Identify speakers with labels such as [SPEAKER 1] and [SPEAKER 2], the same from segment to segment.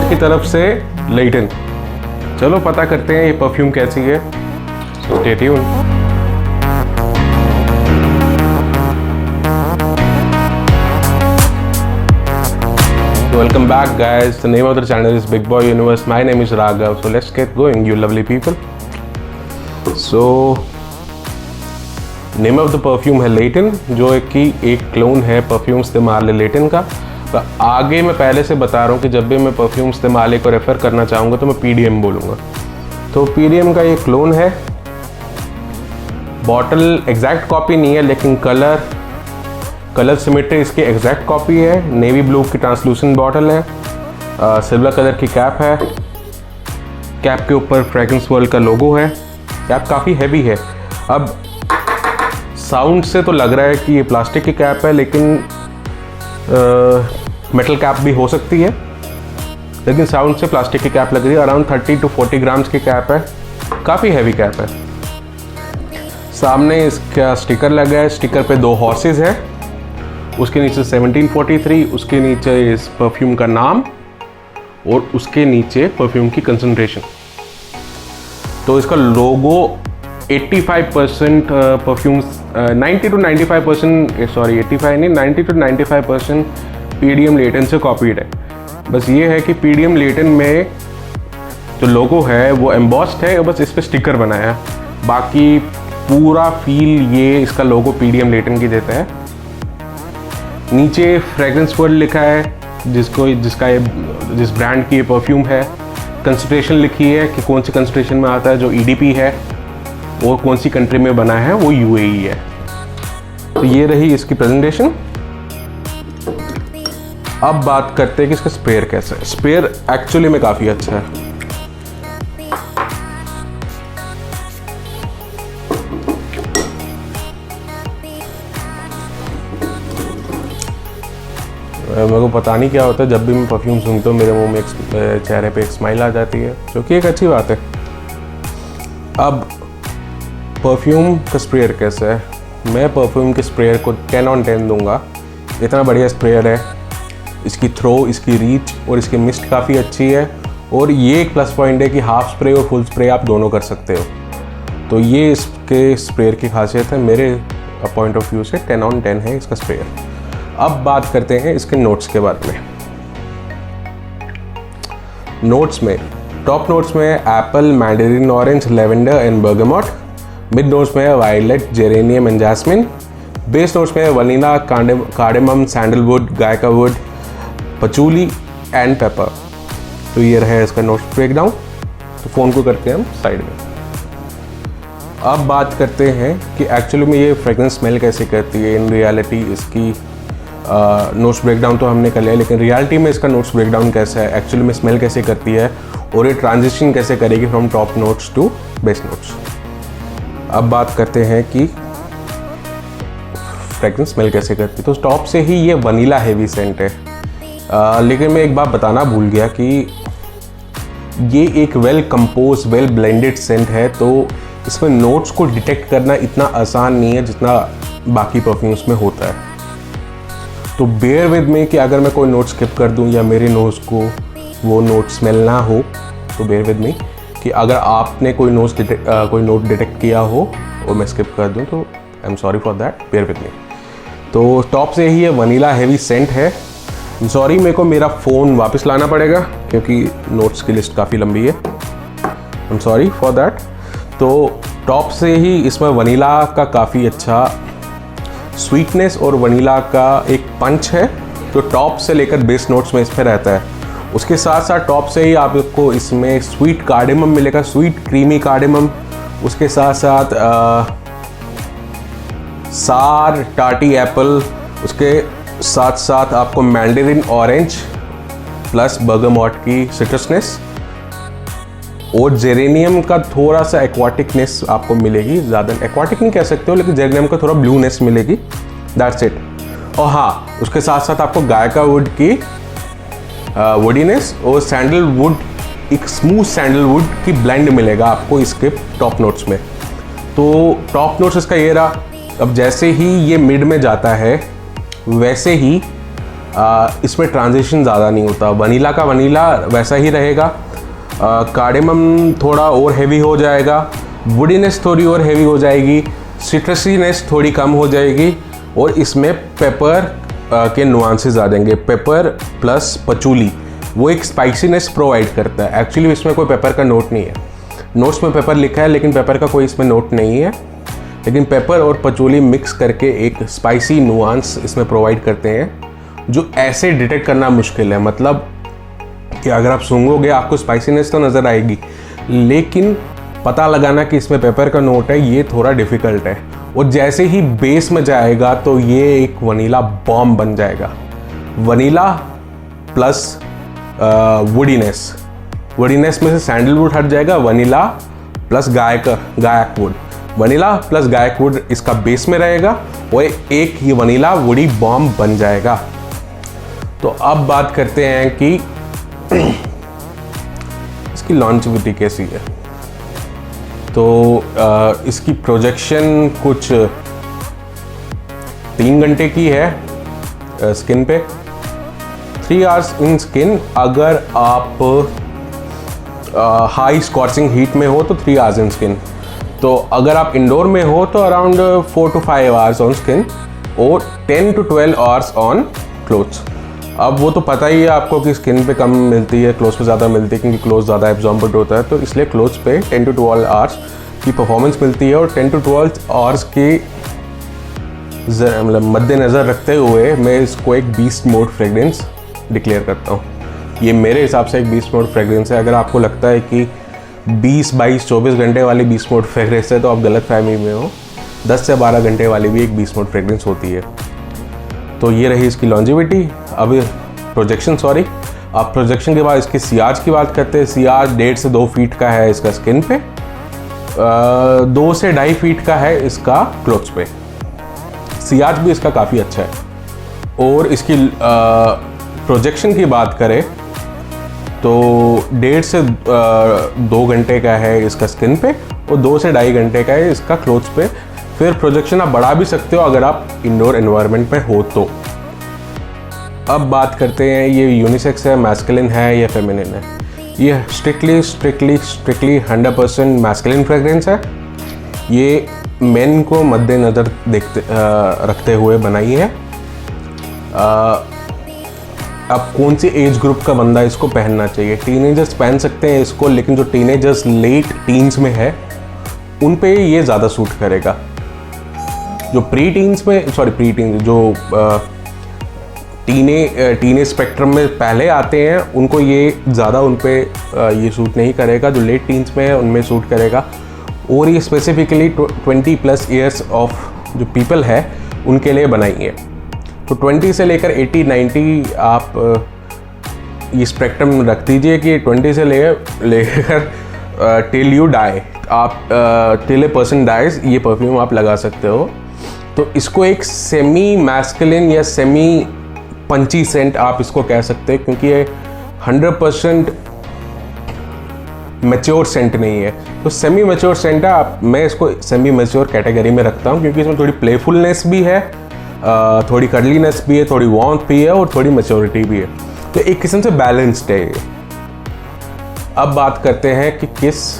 [SPEAKER 1] की तरफ से लेटन। चलो पता करते हैं ये परफ्यूम कैसी है। Stay tune. Welcome back guys, the name of the channel is Big Boy Universe. My name is Raghav, so let's get going you lovely people. So name of the perfume है लेटन, जो कि एक clone है perfume इस्तेमाल लेटन का। तो आगे मैं पहले से बता रहा हूँ कि जब भी मैं परफ्यूम इस्तेमाल को रेफ़र करना चाहूँगा तो मैं PDM बोलूँगा। तो PDM का ये क्लोन है। बॉटल एग्जैक्ट कॉपी नहीं है, लेकिन कलर सिमेट्री इसकी एग्जैक्ट कॉपी है। नेवी ब्लू की ट्रांसलूसेंट बॉटल है, सिल्वर कलर की कैप है। कैप के ऊपर फ्रेग्रेंस वर्ल्ड का लोगो है। कैप काफ़ी हैवी है। अब साउंड से तो लग रहा है कि ये प्लास्टिक की कैप है, लेकिन मेटल कैप भी हो सकती है, लेकिन साउंड से प्लास्टिक की कैप लग रही है। अराउंड 30 to 40 ग्राम्स की कैप है, काफ़ी हैवी कैप है। सामने इसका स्टिकर लगा है। स्टिकर पे 2 हॉर्सेस है, उसके नीचे 1743, उसके नीचे इस परफ्यूम का नाम और उसके नीचे परफ्यूम की कंसंट्रेशन। तो इसका लोगो 85% परफ्यूम्स 90 to 95% सॉरी 85 नहीं 90 to 95% PDM लेटन से कॉपीड है। बस ये है कि PDM लेटन में जो लोगो है वो एम्बॉस्ड है, बस इस पर स्टिकर बनाया है। बाकी पूरा फील ये इसका लोगो PDM लेटन की देता है। नीचे फ्रेग्रेंस वर्ल्ड लिखा है, जिस ब्रांड की ये परफ्यूम है। कंसंट्रेशन लिखी है कि कौन सी कंसंट्रेशन में आता है, जो EDP है, और कौन सी कंट्री में बना है, वो UAE है। तो ये रही इसकी प्रेजेंटेशन। अब बात करते हैं कि इसका स्प्रेयर कैसा है। स्प्रेयर एक्चुअली में काफ़ी अच्छा है। मेरे को पता नहीं क्या होता है, जब भी मैं परफ्यूम सुनता हूँ मेरे मुंह में चेहरे पे एक स्माइल आ जाती है, जो कि एक अच्छी बात है। अब परफ्यूम का स्प्रेयर कैसा है। मैं परफ्यूम के स्प्रेयर को 10 on 10 दूंगा। इतना बढ़िया स्प्रेयर है। इसकी थ्रो, इसकी रीच और इसकी मिस्ट काफ़ी अच्छी है। और ये एक प्लस पॉइंट है कि हाफ स्प्रे और फुल स्प्रे आप दोनों कर सकते हो। तो ये इसके स्प्रेयर की खासियत है। मेरे पॉइंट ऑफ व्यू से 10 on 10 है इसका स्प्रेयर। अब बात करते हैं इसके नोट्स के बारे में। नोट्स में टॉप नोट्स में apple, mandarin orange, lavender and bergamot. Mid notes में violet, geranium and jasmine. Base notes में vanilla, cardamom, sandalwood, guaiac wood, patchouli and pepper. तो ये रहे इसका नोट्स ब्रेकडाउन। तो फ़ोन को करते हैं हम साइड में। अब बात करते हैं कि एक्चुअली में ये फ्रेगरेंस स्मेल कैसे करती है। इन रियलिटी इसकी नोट्स ब्रेकडाउन तो हमने कर लिया, लेकिन रियलिटी में इसका नोट्स ब्रेकडाउन कैसा है, एक्चुअली में स्मेल कैसे करती है, और ये ट्रांजिशन कैसे करेगी from top notes to base notes. अब बात करते हैं कि फ्रेगरेंस स्मेल कैसे करती है। तो टॉप से ही ये वनीला हेवी सेंट है, लेकिन मैं एक बात बताना भूल गया कि ये एक well compose, well blended scent है। तो इसमें नोट्स को डिटेक्ट करना इतना आसान नहीं है जितना बाकी परफ्यूम्स में होता है। तो बेयर विद में कि अगर मैं कोई नोट स्किप कर दूं या मेरे नोज़ को वो नोट स्मेल ना हो, तो बेयर विद में कि अगर आपने कोई नोट डिटेक्ट किया हो और मैं स्किप कर दूं, तो I am sorry for that, bear with me. तो टॉप से ही ये वनीला हेवी सेंट है। सॉरी, मेरे को मेरा फ़ोन वापस लाना पड़ेगा क्योंकि नोट्स की लिस्ट काफ़ी लंबी है। आई एम सॉरी फॉर दैट। तो टॉप से ही इसमें वनीला का काफ़ी अच्छा स्वीटनेस और वनीला का एक पंच है, जो टॉप से लेकर बेस नोट्स में इस पर रहता है। उसके साथ साथ टॉप से ही आपको इसमें स्वीट कार्डेमम मिलेगा, स्वीट क्रीमी कार्डेमम। उसके साथ साथ सार, टार्टी एप्पल। उसके साथ साथ आपको मैंडरिन ऑरेंज प्लस बर्गमॉट की सिट्रसनेस और जेरेनियम का थोड़ा सा एक्वाटिकनेस आपको मिलेगी। ज़्यादा एक्वाटिक नहीं कह सकते हो, लेकिन जेरेनियम का थोड़ा ब्लूनेस मिलेगी। That's it. और हाँ, उसके साथ साथ आपको गायका वुड की वुडीनेस और सैंडलवुड, एक स्मूथ सैंडलवुड की ब्लेंड मिलेगा आपको इसके टॉप नोट्स में। तो टॉप नोट्स इसका ये रहा। अब जैसे ही ये मिड में जाता है, वैसे ही इसमें ट्रांजिशन ज़्यादा नहीं होता। वनीला का वनीला वैसा ही रहेगा, कार्डेमम थोड़ा और हैवी हो जाएगा, वुडीनेस थोड़ी और हैवी हो जाएगी, सिट्रसीनेस थोड़ी कम हो जाएगी, और इसमें पेपर के नुआंसेस आ जाएंगे। पेपर प्लस पचूली वो एक स्पाइसीनेस प्रोवाइड करता है। एक्चुअली इसमें कोई पेपर का नोट नहीं है, नोट्स में पेपर लिखा है लेकिन पेपर का कोई इसमें नोट नहीं है, लेकिन पेपर और पचूली मिक्स करके एक स्पाइसी नुआंस इसमें प्रोवाइड करते हैं जो ऐसे डिटेक्ट करना मुश्किल है। मतलब कि अगर आप सूंघोगे आपको स्पाइसीनेस तो नज़र आएगी, लेकिन पता लगाना कि इसमें पेपर का नोट है ये थोड़ा डिफ़िकल्ट है। और जैसे ही बेस में जाएगा तो ये एक वनीला बॉम्ब बन जाएगा। वनीला प्लस वुडीनेस, वुडीनेस में से सैंडलवुड हट जाएगा, वनीला प्लस गायकवुड, वनीला प्लस गायकवुड इसका बेस में रहेगा और एक ही वनीला वुडी बॉम्ब बन जाएगा। तो अब बात करते हैं कि इसकी लॉन्जेविटी कैसी है। तो इसकी प्रोजेक्शन कुछ 3 घंटे की है स्किन पे, 3 आवर्स इन स्किन। अगर आप हाई स्कॉर्चिंग हीट में हो तो 3 आवर्स इन स्किन। तो अगर आप इंडोर में हो तो around 4 to 5 hours on skin और 10 to 12 आवर्स ऑन क्लोथ्स। अब वो तो पता ही है आपको कि स्किन पे कम मिलती है, क्लोथ्स पे ज़्यादा मिलती है, क्योंकि क्लोथ्स ज़्यादा एब्जॉर्बेंट होता है, तो इसलिए क्लोथ्स पे 10 to 12 आवर्स की परफॉर्मेंस मिलती है। और 10 to 12 आवर्स की मतलब मद्देनज़र रखते हुए मैं इसको एक बीस्ट मोड फ्रेगरेंस डिक्लेयर करता हूँ। ये मेरे हिसाब से एक बीस्ट मोड फ्रेगरेंस है। अगर आपको लगता है कि 20, 22, 24 घंटे वाली बीस्ट मोड फ्रेगरेंस है तो आप गलत फहमी में हो। 10 से 12 घंटे वाली भी एक बीस्ट मोड फ्रेगरेंस होती है। तो ये रही इसकी लॉन्जेविटी। अब प्रोजेक्शन, अब प्रोजेक्शन के बाद इसके सीआर की बात करते हैं। सीआर 1.5 से 2 फीट का है इसका स्किन पे, 2 से 2.5 फीट का है इसका क्लोथ्स पे। सीआर भी इसका काफ़ी अच्छा है। और इसकी प्रोजेक्शन की बात करें तो 1.5 से 2 घंटे का है इसका स्किन पे और 2 से 2.5 घंटे का है इसका क्लोथ्स पे। फिर प्रोजेक्शन आप बढ़ा भी सकते हो अगर आप इंडोर एनवायरनमेंट में हो तो। अब बात करते हैं ये यूनिसेक्स है, मैस्कुलिन है या फेमिनिन है। ये स्ट्रिक्टली 100% मैस्कुलिन फ्रेगरेंस है। ये मेन को मद्देनज़र रखते हुए बनाई है। अब कौन सी एज ग्रुप का बंदा इसको पहनना चाहिए? टीनेजर्स पहन सकते हैं इसको, लेकिन जो टीनेजर्स लेट टीन्स में है उन पे ये ज़्यादा सूट करेगा। जो जो टीने स्पेक्ट्रम में पहले आते हैं उनको ये ज़्यादा उन पे ये सूट नहीं करेगा। जो लेट टीन्स में है उनमें सूट करेगा। और ये स्पेसिफिकली 20+ ईयर्स ऑफ जो पीपल है उनके लिए बनाई है। तो 20 से लेकर 80-90 आप ये स्पेक्ट्रम रख दीजिए कि 20 से लेकर टिल यू डाई, आप टिल ए पर्सन डाइज ये परफ्यूम आप लगा सकते हो। तो इसको एक सेमी मैस्कुलिन या सेमी पंची सेंट आप इसको कह सकते हैं, क्योंकि ये 100% मैच्योर सेंट नहीं है। तो सेमी मैच्योर सेंट है। मैं इसको सेमी मैच्योर कैटेगरी में रखता हूँ, क्योंकि इसमें थोड़ी प्लेफुलनेस भी है, थोड़ी कर्लीनेस भी है, थोड़ी वार्मथ भी है और थोड़ी मैच्योरिटी भी है। तो एक किस्म से बैलेंस्ड है। अब बात करते हैं कि किस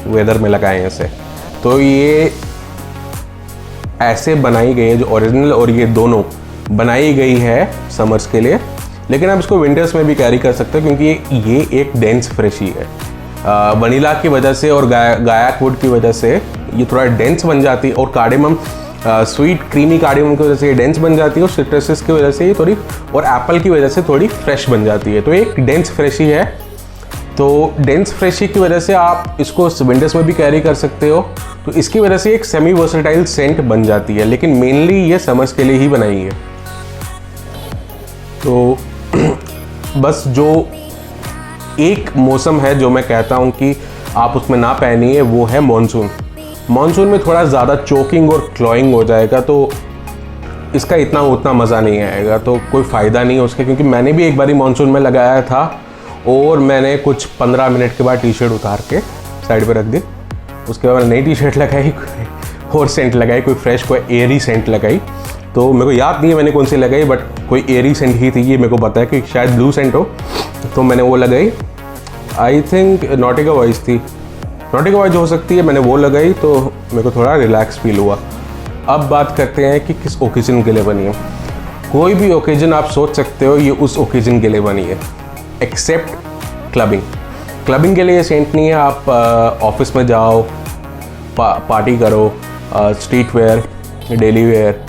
[SPEAKER 1] वेदर में लगाएं इसे। तो ये ऐसे बनाई गई है, जो ओरिजिनल और ये दोनों बनाई गई है समर्स के लिए, लेकिन आप इसको विंटर्स में भी कैरी कर सकते हो, क्योंकि ये एक डेंस फ्रेशी है। वनीला की वजह से और गायकवुड की वजह से ये थोड़ा डेंस बन जाती है, और कार्डेमम स्वीट क्रीमी कार्डेमम की वजह से ये डेंस बन जाती है, और सिट्रसेस की वजह से ये थोड़ी, और एप्पल की वजह से थोड़ी फ्रेश बन जाती है। तो एक डेंस फ्रेशी है। तो डेंस फ्रेशी की वजह से आप इसको विंटर्स में भी कैरी कर सकते हो। तो इसकी वजह से एक सेमी वर्सेटाइल सेंट बन जाती है, लेकिन मेनली ये समर्स के लिए ही बनाई है। तो बस जो एक मौसम है जो मैं कहता हूँ कि आप उसमें ना पहनिए वो है मॉनसून। मॉनसून में थोड़ा ज़्यादा चोकिंग और क्लॉइंग हो जाएगा, तो इसका इतना उतना मज़ा नहीं आएगा, तो कोई फ़ायदा नहीं है उसके। क्योंकि मैंने भी एक बारी मॉनसून में लगाया था और मैंने कुछ 15 मिनट के बाद टी-शर्ट उतार के साइड पे रख दी। उसके बाद नई टी-शर्ट लगाई और सेंट लगाई, कोई फ्रेश कोई एयरी सेंट लगाई, तो मेरे को याद नहीं है मैंने कौन सी लगाई, बट कोई एरी सेंट ही थी, ये मेरे को पता है कि शायद ब्लू सेंट हो, तो मैंने वो लगाई। आई थिंक नॉटिका वॉइस थी, नॉटिका वॉइस हो सकती है, मैंने वो लगाई तो मेरे को थोड़ा रिलैक्स फील हुआ। अब बात करते हैं कि किस ओकेजन के लिए बनी है। कोई भी ओकेजन आप सोच सकते हो ये उस ओकेजन के लिए बनी है, एक्सेप्ट क्लबिंग। क्लबिंग के लिए ये सेंट नहीं है। आप ऑफिस में जाओ, पार्टी करो, street wear, daily wear,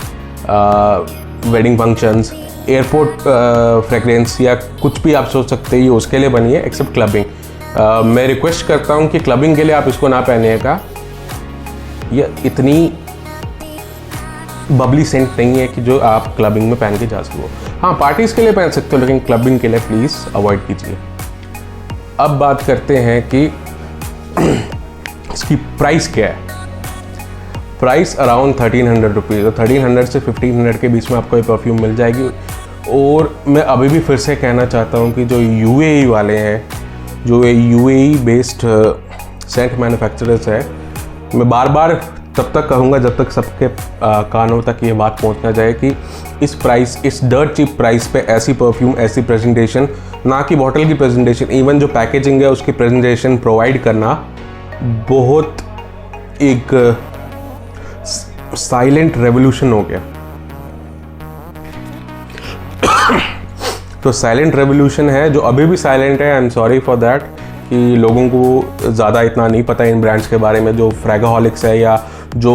[SPEAKER 1] wedding functions, airport fragrance या कुछ भी आप सोच सकते हो, ये उसके लिए बनी है एक्सेप्ट क्लबिंग। मैं रिक्वेस्ट करता हूँ कि क्लबिंग के लिए आप इसको ना पहनिएगा, ये इतनी बबली सेंट नहीं है कि जो आप क्लबिंग में पहन के जा सको। हाँ, पार्टीज़ के लिए पहन सकते हो, लेकिन क्लबिंग के लिए प्लीज़ अवॉइड कीजिए। अब बात करते हैं कि इसकी प्राइस क्या है। प्राइस अराउंड 1300 रुपीज़, 1300 से 1500 के बीच में आपको ये परफ्यूम मिल जाएगी। और मैं अभी भी फिर से कहना चाहता हूँ कि जो UAE वाले हैं, जो UAE बेस्ड सेंट मैन्युफैक्चरर्स है, मैं बार बार तब तक कहूँगा जब तक सबके कानों तक ये बात पहुँच ना जाए कि इस प्राइस, इस डर्ट चीप प्राइस पे ऐसी परफ्यूम, ऐसी प्रेजेंटेशन, ना कि बॉटल की प्रेजेंटेशन, इवन जो पैकेजिंग है उसकी प्रेजेंटेशन प्रोवाइड करना बहुत एक साइलेंट रेवोल्यूशन हो गया। तो साइलेंट रेवोल्यूशन है जो अभी भी साइलेंट है। आई एम सॉरी फॉर दैट कि लोगों को ज़्यादा इतना नहीं पता इन ब्रांड्स के बारे में। जो फ्रैगहॉलिक्स है या जो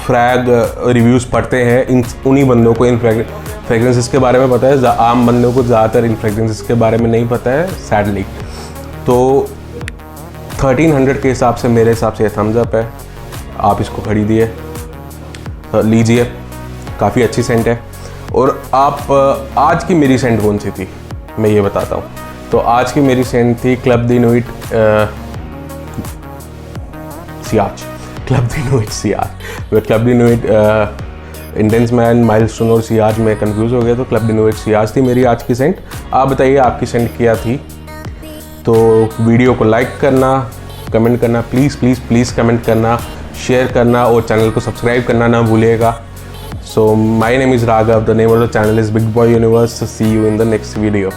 [SPEAKER 1] फ्रैग रिव्यूज़ पढ़ते हैं, उन्हीं बंदों को इन फ्रेगरेंसेस के बारे में पता है। आम बंदों को ज़्यादातर इन फ्रेगरेंसेस के बारे में नहीं पता है, सैडली। तो 1300 के हिसाब से, मेरे हिसाब से थम्स अप है। आप इसको खरीदिए, लीजिए, काफ़ी अच्छी सेंट है। और आप आज की मेरी सेंट कौन सी थी मैं ये बताता हूँ। तो आज की मेरी सेंट थी क्लब दी नुइट सियाज। क्लब दी नुइट सियाज, क्लब दी नुइट इंटेंस मैन, माइलस्टोन और सियाज में कंफ्यूज हो गया, तो क्लब दी नुइट सियाज थी मेरी आज की सेंट। आप बताइए आपकी सेंट क्या थी। तो वीडियो को लाइक करना, कमेंट करना, प्लीज़ प्लीज़ प्लीज़ कमेंट करना, शेयर करना और चैनल को सब्सक्राइब करना ना भूलिएगा। So my name is Raghav, the name of the channel is Big Boy Universe. See you in the next video.